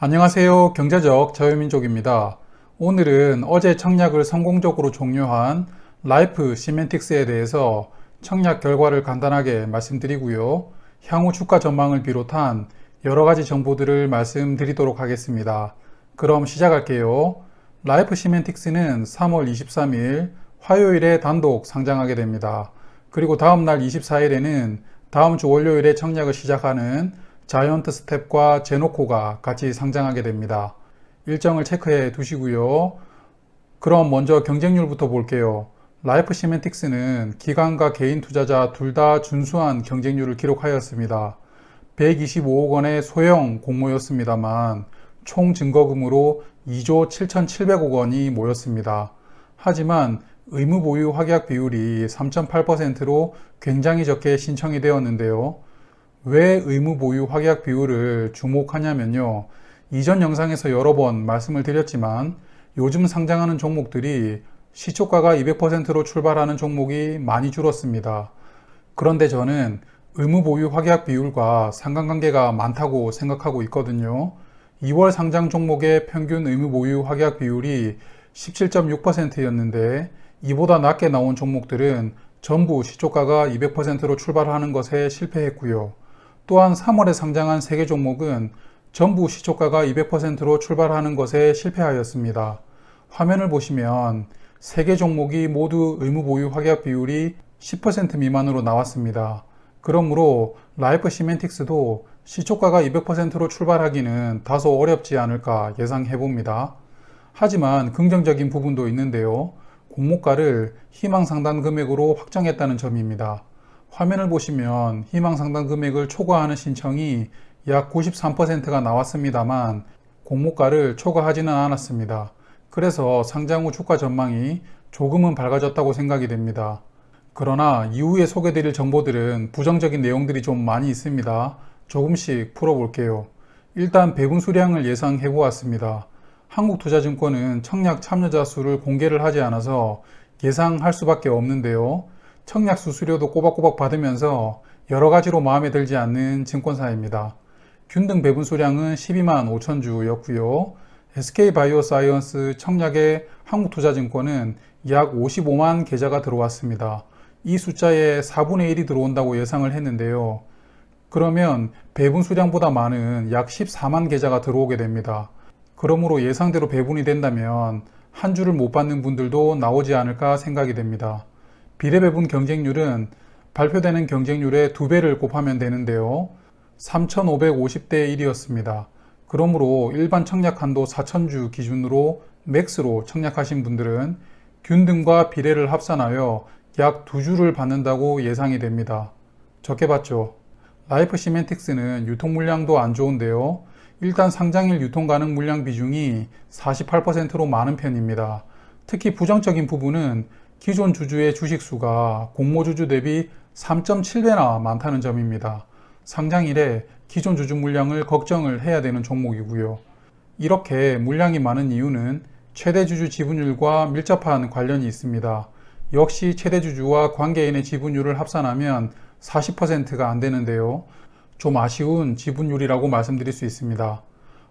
안녕하세요. 경제적 자유민족입니다. 오늘은 어제 청약을 성공적으로 종료한 라이프 시멘틱스에 대해서 청약 결과를 간단하게 말씀드리고요. 향후 주가 전망을 비롯한 여러 가지 정보들을 말씀드리도록 하겠습니다. 그럼 시작할게요. 라이프 시멘틱스는 3월 23일 화요일에 단독 상장하게 됩니다. 그리고 다음날 24일에는 다음 주 월요일에 청약을 시작하는 자이언트 스텝과 제노코가 같이 상장하게 됩니다. 일정을 체크해 두시고요. 그럼 먼저 경쟁률부터 볼게요. 라이프 시멘틱스는 기관과 개인 투자자 둘 다 준수한 경쟁률을 기록하였습니다. 125억 원의 소형 공모였습니다만 총 증거금으로 2조 7,700억 원이 모였습니다. 하지만 의무 보유 확약 비율이 3.8%로 굉장히 적게 신청이 되었는데요. 왜 의무 보유 확약 비율을 주목하냐면요. 이전 영상에서 여러 번 말씀을 드렸지만 요즘 상장하는 종목들이 시초가가 200%로 출발하는 종목이 많이 줄었습니다. 그런데 저는 의무 보유 확약 비율과 상관관계가 많다고 생각하고 있거든요. 2월 상장 종목의 평균 의무 보유 확약 비율이 17.6%였는데 이보다 낮게 나온 종목들은 전부 시초가가 200%로 출발하는 것에 실패했고요. 또한 3월에 상장한 3개 종목은 전부 시초가가 200%로 출발하는 것에 실패하였습니다. 화면을 보시면 3개 종목이 모두 의무 보유 확약 비율이 10% 미만으로 나왔습니다. 그러므로 라이프 시멘틱스도 시초가가 200%로 출발하기는 다소 어렵지 않을까 예상해 봅니다. 하지만 긍정적인 부분도 있는데요. 공모가를 희망 상단 금액으로 확정했다는 점입니다. 화면을 보시면 희망 상단 금액을 초과하는 신청이 약 93%가 나왔습니다만 공모가를 초과하지는 않았습니다. 그래서 상장 후 주가 전망이 조금은 밝아졌다고 생각이 됩니다. 그러나 이후에 소개드릴 정보들은 부정적인 내용들이 좀 많이 있습니다. 조금씩 풀어볼게요. 일단 배분 수량을 예상해 보았습니다. 한국투자증권은 청약 참여자 수를 공개를 하지 않아서 예상할 수밖에 없는데요. 청약 수수료도 꼬박꼬박 받으면서 여러 가지로 마음에 들지 않는 증권사입니다. 균등 배분 수량은 12만 5천 주였고요. SK바이오사이언스 청약의 한국투자증권은 약 55만 계좌가 들어왔습니다. 이 숫자의 4분의 1이 들어온다고 예상을 했는데요. 그러면 배분 수량보다 많은 약 14만 계좌가 들어오게 됩니다. 그러므로 예상대로 배분이 된다면 한 주를 못 받는 분들도 나오지 않을까 생각이 됩니다. 비례배분 경쟁률은 발표되는 경쟁률의 2배를 곱하면 되는데요. 3,550대 1이었습니다. 그러므로 일반 청약 한도 4,000주 기준으로 맥스로 청약하신 분들은 균등과 비례를 합산하여 약 2주를 받는다고 예상이 됩니다. 적게 받죠. 라이프 시멘틱스는 유통 물량도 안 좋은데요. 일단 상장일 유통 가능 물량 비중이 48%로 많은 편입니다. 특히 부정적인 부분은 기존 주주의 주식수가 공모주주 대비 3.7배나 많다는 점입니다. 상장일에 기존 주주 물량을 걱정을 해야 되는 종목이고요. 이렇게 물량이 많은 이유는 최대 주주 지분율과 밀접한 관련이 있습니다. 역시 최대 주주와 관계인의 지분율을 합산하면 40%가 안 되는데요. 좀 아쉬운 지분율이라고 말씀드릴 수 있습니다.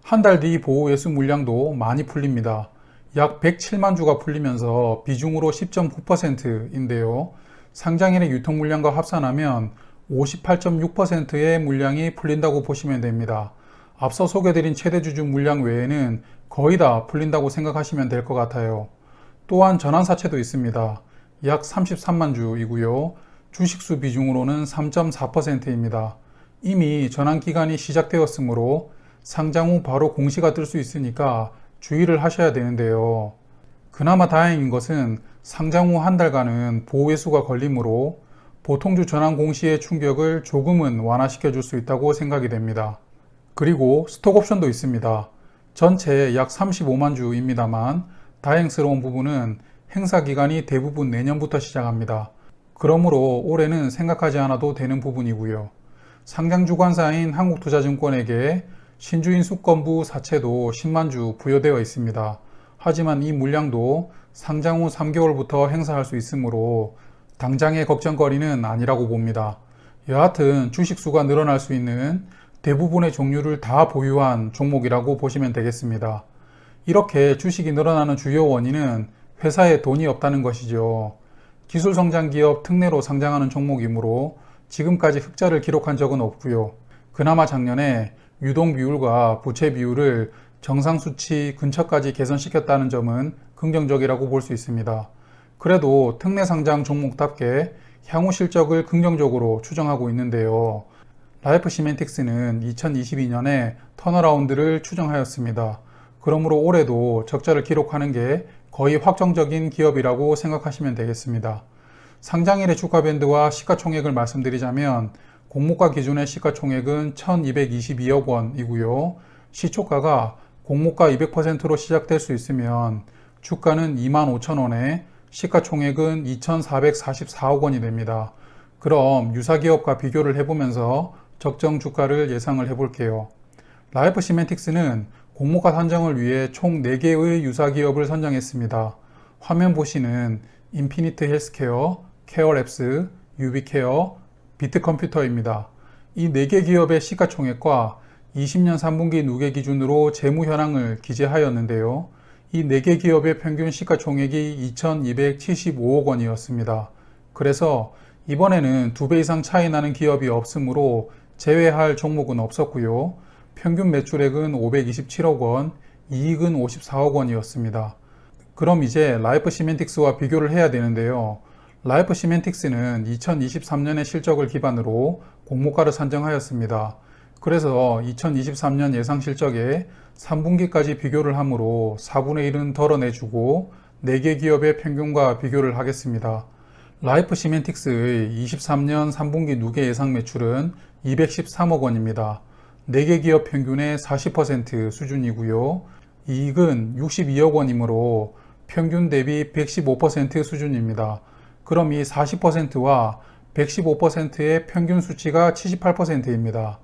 한 달 뒤 보호 외수 물량도 많이 풀립니다. 약 107만 주가 풀리면서 비중으로 10.9%인데요. 상장일의 유통 물량과 합산하면 58.6%의 물량이 풀린다고 보시면 됩니다. 앞서 소개드린 최대 주주 물량 외에는 거의 다 풀린다고 생각하시면 될 것 같아요. 또한 전환사채도 있습니다. 약 33만 주이고요. 주식수 비중으로는 3.4%입니다. 이미 전환기간이 시작되었으므로 상장 후 바로 공시가 뜰 수 있으니까 주의를 하셔야 되는데요. 그나마 다행인 것은 상장 후 한 달간은 보호회수가 걸리므로 보통주 전환 공시의 충격을 조금은 완화시켜 줄 수 있다고 생각이 됩니다. 그리고 스톡옵션도 있습니다. 전체 약 35만 주입니다만 다행스러운 부분은 행사 기간이 대부분 내년부터 시작합니다. 그러므로 올해는 생각하지 않아도 되는 부분이고요. 상장 주관사인 한국투자증권에게 신주인 수권부 사채도 10만 주 부여되어 있습니다. 하지만 이 물량도 상장 후 3개월부터 행사할 수 있으므로 당장의 걱정거리는 아니라고 봅니다. 여하튼 주식수가 늘어날 수 있는 대부분의 종류를 다 보유한 종목이라고 보시면 되겠습니다. 이렇게 주식이 늘어나는 주요 원인은 회사에 돈이 없다는 것이죠. 기술성장기업 특례로 상장하는 종목이므로 지금까지 흑자를 기록한 적은 없고요. 그나마 작년에 유동비율과 부채비율을 정상 수치 근처까지 개선시켰다는 점은 긍정적이라고 볼 수 있습니다. 그래도 특례 상장 종목답게 향후 실적을 긍정적으로 추정하고 있는데요. 라이프 시멘틱스는 2022년에 턴어라운드를 추정하였습니다. 그러므로 올해도 적자를 기록하는 게 거의 확정적인 기업이라고 생각하시면 되겠습니다. 상장일의 주가 밴드와 시가총액을 말씀드리자면 공모가 기준의 시가총액은 1222억 원이고요. 시초가가 공모가 200%로 시작될 수 있으면 주가는 25,000원에 시가총액은 2,444억 원이 됩니다. 그럼 유사기업과 비교를 해보면서 적정 주가를 예상을 해볼게요. 라이프 시멘틱스는 공모가 선정을 위해 총 4개의 유사기업을 선정했습니다. 화면 보시는 인피니트 헬스케어, 케어랩스, 유비케어, 비트컴퓨터입니다. 이 4개 기업의 시가총액과 20년 3분기 누계 기준으로 재무 현황을 기재하였는데요. 이 4개 기업의 평균 시가총액이 2,275억 원이었습니다. 그래서 이번에는 2배 이상 차이 나는 기업이 없으므로 제외할 종목은 없었고요. 평균 매출액은 527억 원, 이익은 54억 원이었습니다. 그럼 이제 라이프 시멘틱스와 비교를 해야 되는데요. 라이프 시멘틱스는 2023년의 실적을 기반으로 공모가를 산정하였습니다. 그래서 2023년 예상 실적에 3분기까지 비교를 하므로 4분의 1은 덜어내주고 4개 기업의 평균과 비교를 하겠습니다. 라이프 시멘틱스의 23년 3분기 누계 예상 매출은 213억 원입니다. 4개 기업 평균의 40% 수준이고요. 이익은 62억 원이므로 평균 대비 115% 수준입니다. 그럼 이 40%와 115%의 평균 수치가 78%입니다.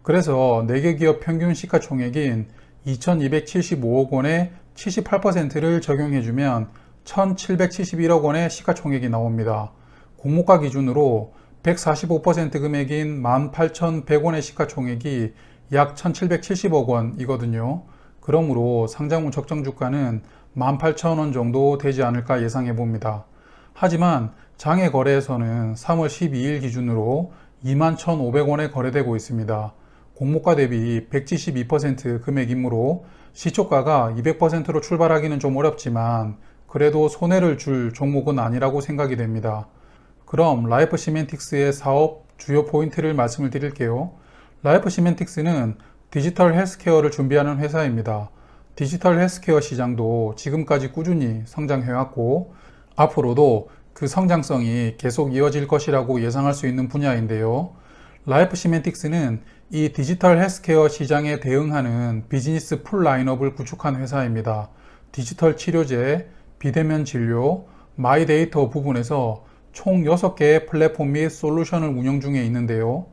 그래서 4개 기업 평균 시가총액인 2,275억 원에 78%를 적용해주면 1,771억 원의 시가총액이 나옵니다. 공모가 기준으로 145% 금액인 18,100원의 시가총액이 약 1,770억 원이거든요. 그러므로 상장 후 적정 주가는 18,000원 정도 되지 않을까 예상해 봅니다. 하지만 장외 거래에서는 3월 12일 기준으로 21,500원에 거래되고 있습니다. 공모가 대비 172% 금액이므로 시초가가 200%로 출발하기는 좀 어렵지만 그래도 손해를 줄 종목은 아니라고 생각이 됩니다. 그럼 라이프 시멘틱스의 사업 주요 포인트를 말씀을 드릴게요. 라이프 시멘틱스는 디지털 헬스케어를 준비하는 회사입니다. 디지털 헬스케어 시장도 지금까지 꾸준히 성장해왔고 앞으로도 그 성장성이 계속 이어질 것이라고 예상할 수 있는 분야인데요. 라이프 시멘틱스는 이 디지털 헬스케어 시장에 대응하는 비즈니스 풀 라인업을 구축한 회사입니다. 디지털 치료제, 비대면 진료, 마이데이터 부분에서 총 6개의 플랫폼 및 솔루션을 운영 중에 있는데요.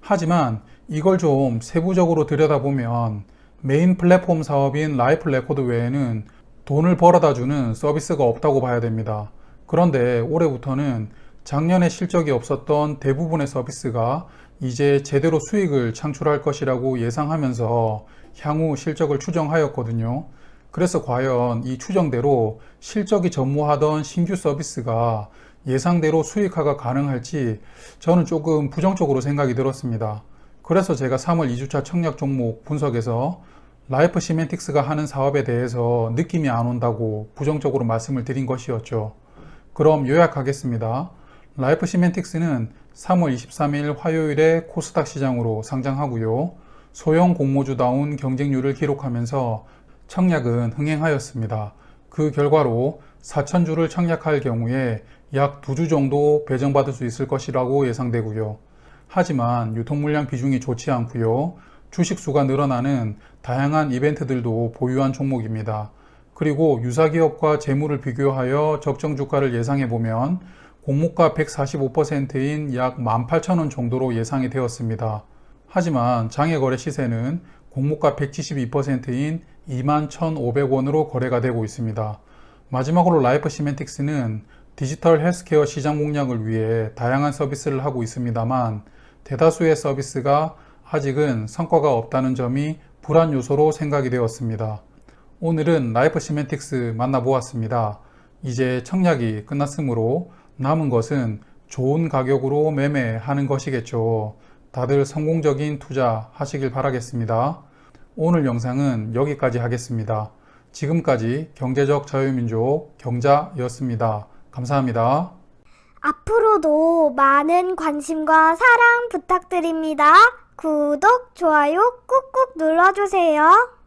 하지만 이걸 좀 세부적으로 들여다보면 메인 플랫폼 사업인 라이프 레코드 외에는 돈을 벌어다 주는 서비스가 없다고 봐야 됩니다. 그런데 올해부터는 작년에 실적이 없었던 대부분의 서비스가 이제 제대로 수익을 창출할 것이라고 예상하면서 향후 실적을 추정하였거든요. 그래서 과연 이 추정대로 실적이 전무하던 신규 서비스가 예상대로 수익화가 가능할지 저는 조금 부정적으로 생각이 들었습니다. 그래서 제가 3월 2주차 청약 종목 분석에서 라이프 시멘틱스가 하는 사업에 대해서 느낌이 안 온다고 부정적으로 말씀을 드린 것이었죠. 그럼 요약하겠습니다. 라이프 시멘틱스는 3월 23일 화요일에 코스닥 시장으로 상장하고요. 소형 공모주다운 경쟁률을 기록하면서 청약은 흥행하였습니다. 그 결과로 4,000주를 청약할 경우에 약 2주 정도 배정받을 수 있을 것이라고 예상되고요. 하지만 유통물량 비중이 좋지 않고요. 주식수가 늘어나는 다양한 이벤트들도 보유한 종목입니다. 그리고 유사기업과 재물을 비교하여 적정 주가를 예상해보면 공모가 145%인 약 18,000원 정도로 예상이 되었습니다. 하지만 장외거래 시세는 공모가 172%인 21,500원으로 거래가 되고 있습니다. 마지막으로 라이프 시멘틱스는 디지털 헬스케어 시장 공략을 위해 다양한 서비스를 하고 있습니다만 대다수의 서비스가 아직은 성과가 없다는 점이 불안 요소로 생각이 되었습니다. 오늘은 라이프 시멘틱스 만나보았습니다. 이제 청약이 끝났으므로 남은 것은 좋은 가격으로 매매하는 것이겠죠. 다들 성공적인 투자 하시길 바라겠습니다. 오늘 영상은 여기까지 하겠습니다. 지금까지 경제적 자유민족 경자였습니다. 감사합니다. 앞으로도 많은 관심과 사랑 부탁드립니다. 구독, 좋아요 꾹꾹 눌러주세요.